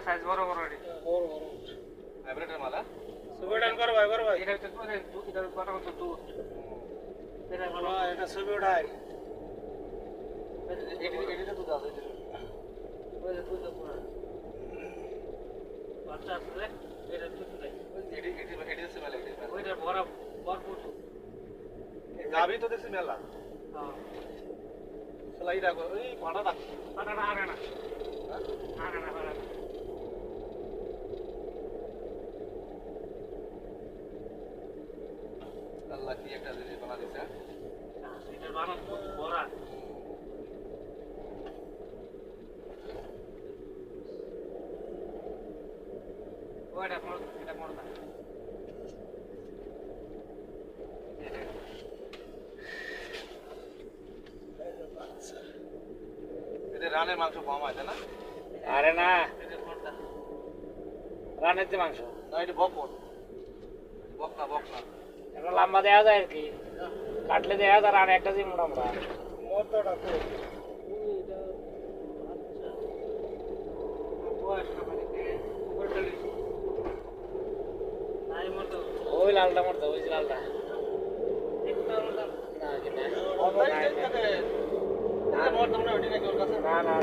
size বড় বড় রে বড় বড় হাইব্রিডের মালা ছবি ডান করো ভাই এটা তো এটা কথা তো তো এটা বলো এটা ছবি উঠাই এডিতে তো দাও ওই যে তুই তো পুরো বাচ্চা আছে এটা তুই তো এডিতে সে মেলা ওইটা বড় ভরপুর গাবি তো দেখছি মেলা হ্যাঁ সেলাই রাখো এই পাটাটা পাটাটা আরে না আরে না আরে না আল্লাহ কি একটা জিনিস বানা দিছে এটা বানান বড় ওইটা কোন এটা কোন না এটা রানের মাংস কম হয় না আরে না এটা কোনটা রানের যে মাংস না এটা বকন বকনা বকনা এখন লম্বা দেওয়া যায় আর কি কাটলে দেওয়া যায় রান একটা যে মোটা মোটা মোটাটা তো ওই লালটা মরতো ওই যে লালটা না কি না অনলাইন থেকে এটা মত তোমরা ওটি নাকি ওর কাছে না না